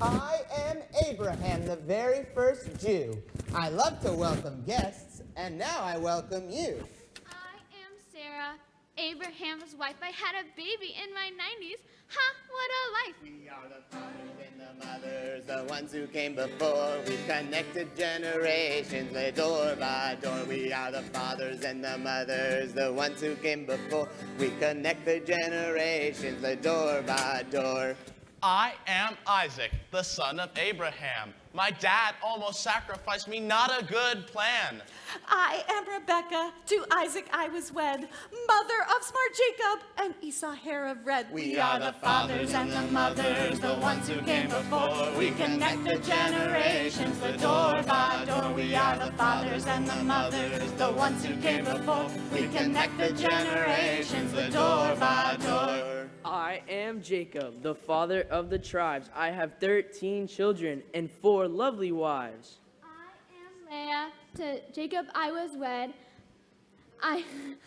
I am Abraham, the very first Jew. I love to welcome guests, and now I welcome you. I am Sarah, Abraham's wife. I had a baby in my 90s. Ha, what a life. We are the fathers and the mothers, the ones who came before. We connected generations, the door by door. We are the fathers and the mothers, the ones who came before. We connect the generations, the door by door. I am Isaac, the son of Abraham. My dad almost sacrificed me, not a good plan. I am Rebecca, to Isaac I was wed, mother of smart Jacob and Esau hair of red. We are the fathers and the mothers, the ones who came before. We connect the generations, the door by door. We are the fathers and the mothers, the ones who came before. We connect the generations, the door by door. I am Jacob, the father of the tribes. I have 13 children and 4 lovely wives. I am Leah. To Jacob I was wed.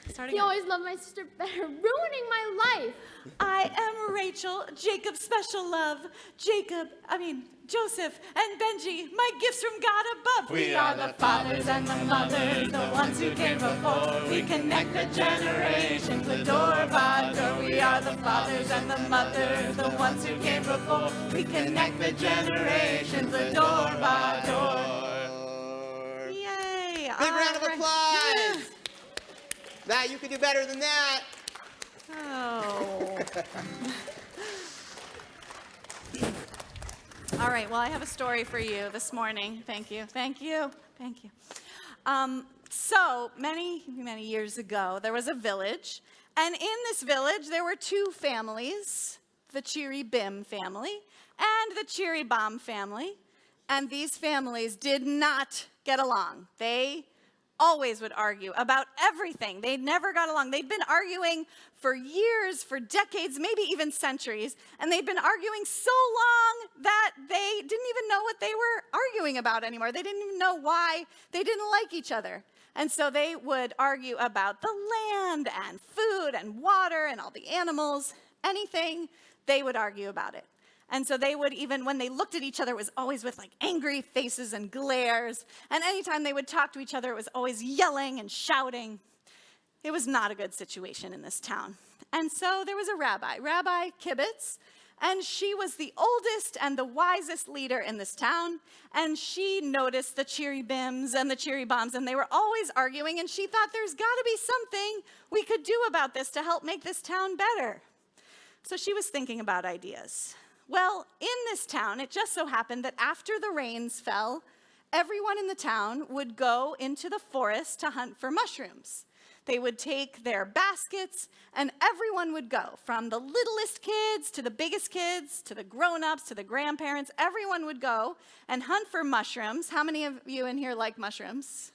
Start He again. always loved my sister better, ruining my life. I am Rachel, Jacob's special love. Joseph and Benji, my gifts from God above. We are the fathers and the mothers, the ones who came before. We connect the generations, the door by door. We are the fathers and the mothers, the ones who came before. We connect the generations, the door by door. Yay! Big round of All right. applause. Now you could do better than that. Oh. All right, well, I have a story for you this morning. Thank you. So many years ago, there was a village, and in this village, there were 2 families, the Cheery Bim family and the Cheery Bomb family, and these families did not get along. They always would argue about everything. They never got along. They'd been arguing for years, for decades, maybe even centuries, and they'd been arguing so long that they didn't even know what they were arguing about anymore. They didn't even know why they didn't like each other. And so they would argue about the land and food and water and all the animals, anything, they would argue about it. And so they would even, when they looked at each other, it was always with like angry faces and glares. And anytime they would talk to each other, it was always yelling and shouting. It was not a good situation in this town. And so there was a rabbi, Rabbi Kibbutz, and she was the oldest and the wisest leader in this town. And she noticed the Cheery Bims and the Cheery Bombs, and they were always arguing, and she thought there's got to be something we could do about this to help make this town better. So she was thinking about ideas. Well, in this town, it just so happened that after the rains fell, everyone in the town would go into the forest to hunt for mushrooms. They would take their baskets, and everyone would go, from the littlest kids to the biggest kids to the grown-ups to the grandparents. Everyone would go and hunt for mushrooms. How many of you in here like mushrooms?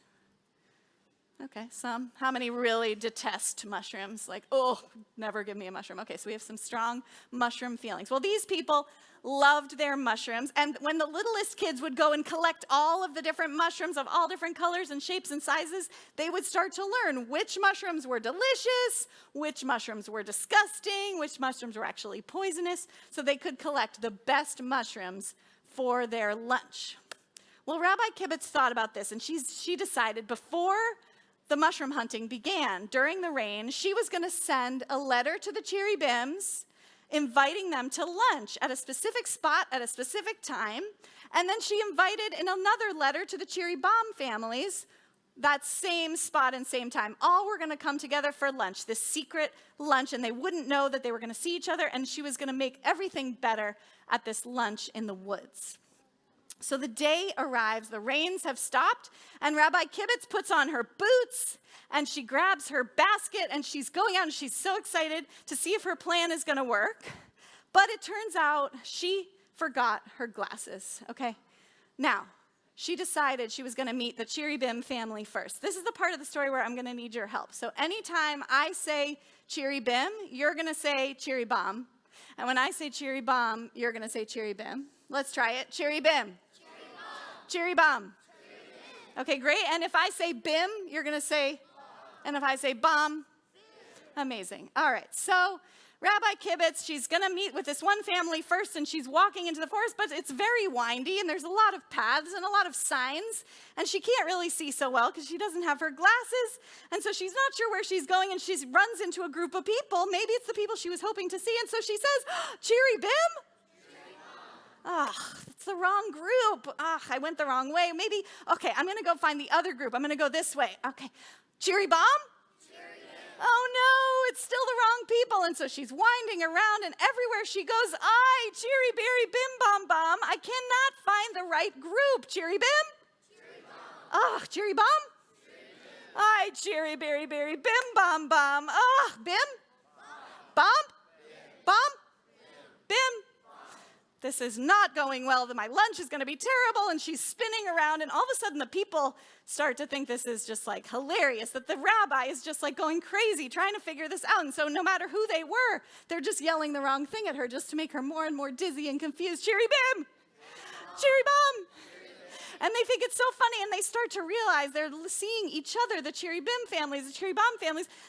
Okay, some. How many really detest mushrooms? Like, oh, never give me a mushroom. Okay, so we have some strong mushroom feelings. Well, these people loved their mushrooms. And when the littlest kids would go and collect all of the different mushrooms of all different colors and shapes and sizes, they would start to learn which mushrooms were delicious, which mushrooms were disgusting, which mushrooms were actually poisonous, so they could collect the best mushrooms for their lunch. Well, Rabbi Kibbutz thought about this, and she decided before the mushroom hunting began during the rain, she was going to send a letter to the cherubims inviting them to lunch at a specific spot at a specific time. And then she invited in another letter to the cherubim families that same spot and same time. All were going to come together for lunch, this secret lunch, and they wouldn't know that they were going to see each other, and she was going to make everything better at this lunch in the woods. So the day arrives, the rains have stopped, and Rabbi Kibbutz puts on her boots, and she grabs her basket, and she's going out, and she's so excited to see if her plan is going to work. But it turns out she forgot her glasses, okay? Now, she decided she was going to meet the cherubim family first. This is the part of the story where I'm going to need your help. So anytime I say cherubim, you're going to say cherubim. And when I say cherubim, you're going to say cherubim. Let's try it. Cherubim. Cherubim. Okay, great. And if I say bim, you're going to say, and if I say bam, amazing. All right, so Rabbi Kibbutz, she's going to meet with this one family first, and she's walking into the forest, but it's very windy, and there's a lot of paths and a lot of signs, and she can't really see so well because she doesn't have her glasses, and so she's not sure where she's going, and she runs into a group of people. Maybe it's the people she was hoping to see, and so she says, cherubim? It's the wrong group. I went the wrong way. Maybe, okay, I'm going to go find the other group. I'm going to go this way. Okay, cherubim? Oh no, it's still the wrong people. And so she's winding around, and everywhere she goes, cherry berry bim bom bom. I cannot find the right group. Cherubim? Cherubim? Cherry berry berry bim bom bom. Bim? Bom? Bom? Bim? This is not going well. My lunch is going to be terrible. And she's spinning around, and all of a sudden the people start to think this is just like hilarious, that the rabbi is just like going crazy trying to figure this out. And so no matter who they were, they're just yelling the wrong thing at her just to make her more and more dizzy and confused. Cherubim! Cherubim! And they think it's so funny, and they start to realize they're seeing each other, the cherubim families,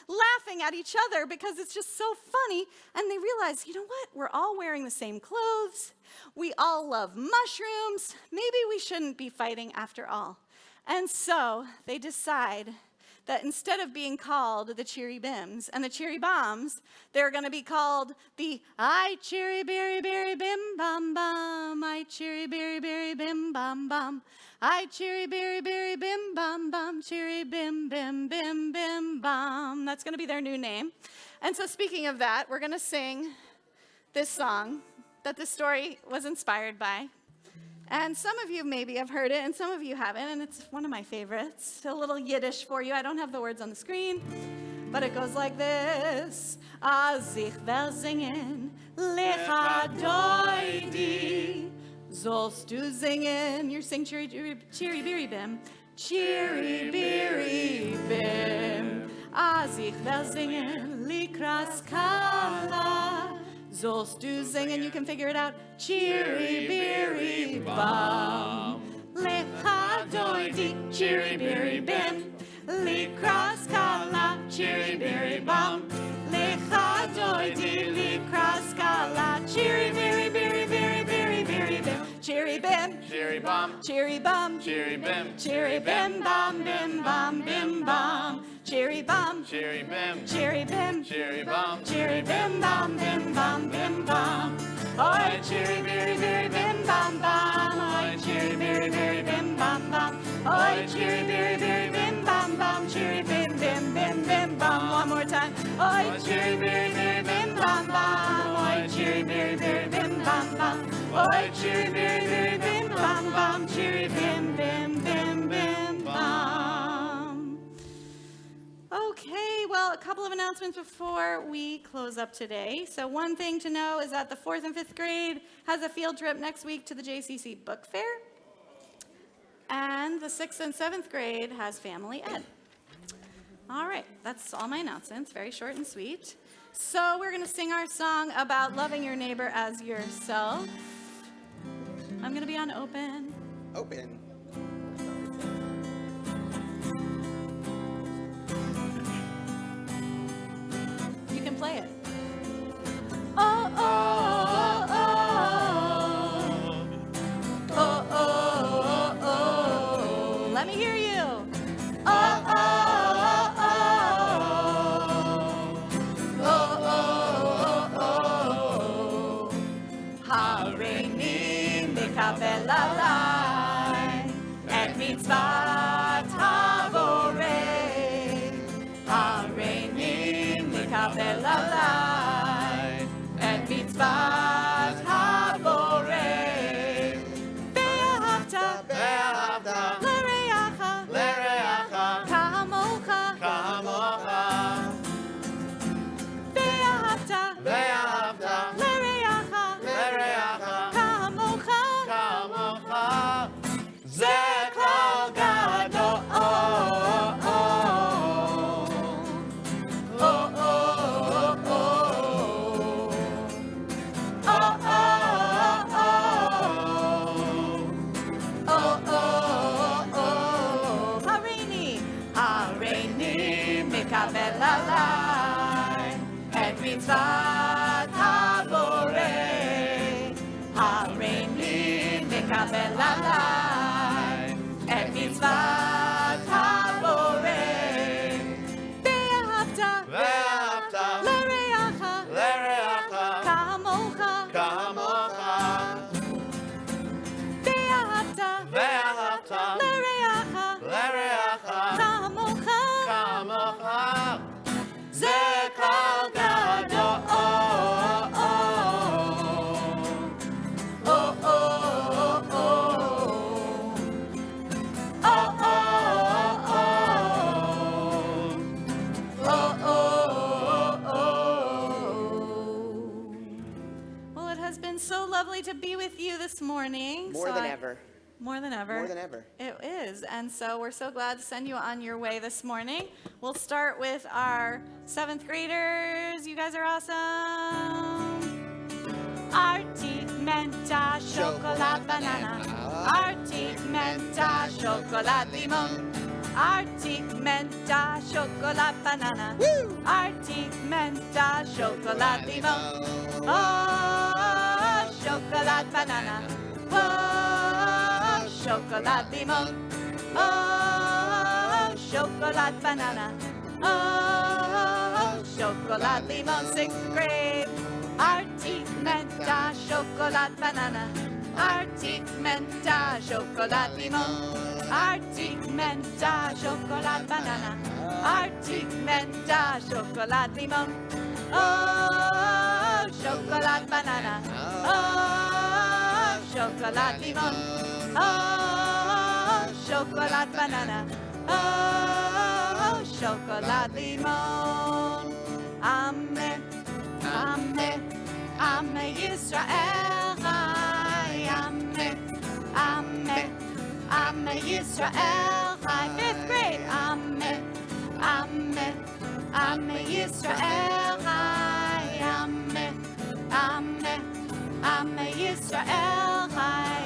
laughing at each other because it's just so funny. And they realize, you know what? We're all wearing the same clothes. We all love mushrooms. Maybe we shouldn't be fighting after all. And so they decide that instead of being called the cherubims and the cherubims, they're going to be called the I cherry berry berry bim bam bam, I cherry berry berry bim bam bam, I cherry berry berry bim bam bam, cherry bim bim bim bim bam. That's going to be their new name. And so speaking of that, we're going to sing this song that this story was inspired by. And some of you maybe have heard it, and some of you haven't, and it's one of my favorites. A little Yiddish for you. I don't have the words on the screen, but it goes like this. Als ich will singen, lecha doidi, sollst du singen. You're singing cheery beery bim. Cheery beery bim. Als ich will singen, likras kala, sollst du singen. You can figure it out. Cheery beery bum, lecha doidi, cheery beery bim, likras kala, cheery beery bum, lecha doidi, likras kala, cheery beery beery beery beery beery bim, cheery bim, Cherry bum, cheery bum, cherry bim, cheery bim bum bim bum bim bum, cherry bum, cherry bim, cherry bim, cherry bum, cherry bim bum bim bum bim bum. Oi, cherry berry berry bim bam bam. Oi, cherry berry berry bim bam bam. Oi, cherry berry berry bim bam bam. Cherry bim bim bim bim bam. One more time. Oi, cherry berry berry bim bam bam. Oi, cherry berry berry bim bam bam. Oi, cherry berry berry bim bam bam. Cherry bim bim bim bim bam. Okay, well, a couple of announcements before we close up today. So one thing to know is that the 4th and 5th grade has a field trip next week to the JCC Book Fair. And the 6th and 7th grade has Family Ed. All right, that's all my announcements, very short and sweet. So we're going to sing our song about loving your neighbor as yourself. I'm going to be on open. Open. You can play it. Oh, oh, oh, oh. Oh, oh, oh, oh. Let me hear you. Oh, oh, oh, oh. Oh, oh, oh, oh. Hareini mikabel alai et mitzvat havorei. Hareini mikabel alai et mitzvat havorei. Ve'ahavta l'reacha kamocha. Ve'ahavta l'reacha kamocha. Ze klal gadol. Mikabel alai et mitzvat havorei. Hareini mikabel alai et mitzvat havorei. Ve'ahavta l'reacha kamocha. Ve'ahavta l'reacha kamocha. Ze klal gadol. Oh, oh, oh, oh. Oh, oh, oh. Oh, oh, oh. Well, it has been so lovely to be with you this morning. More than ever. More than ever. More than ever. It is. And so we're so glad to send you on your way this morning. We'll start with our 7th graders. You guys are awesome. Arti, menta, chocolate, banana. Arti, menta, chocolate, limon. Arti, menta, chocolate, banana. Arti, menta, chocolate, limon. Oh, chocolate, banana. Oh, chocolate limon. Oh, chocolate banana. Oh, chocolate limon. 6th grade. Arti menta chocolate banana. Arti menta chocolate limon. Arti menta chocolate banana. Arti menta chocolate limon. Oh, chocolate banana. Oh, chocolate limon. Oh, chocolate banana. Oh, chocolate limon. Amen, amen, amen, Yisrael Chai. Amen, amen, amen, Yisrael Chai. 5th grade. Amen, amen, amen, Yisrael Chai. Amen, amen, amen, Yisrael Chai.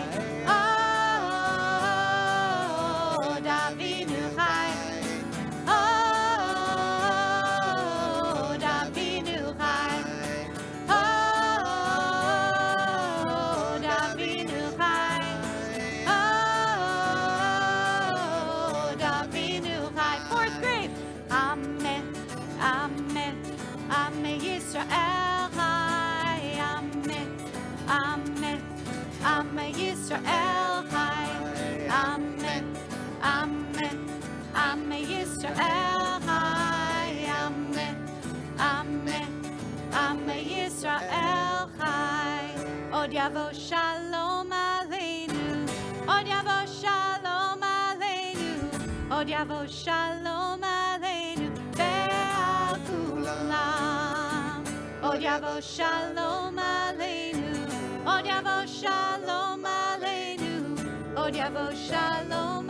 Yisrael Chai. Amen, amen, amen, Yisrael Chai. Amen, amen, amen, Yisrael Chai. Amen, amen, amen, Yisrael Chai. Od yavo shalom aleinu. Od yavo shalom aleinu. Od yavo shalom aleinu. Ve'al kulam. Od yavo shalom aleinu. Od yavo shalom aleinu. Od yavo shalom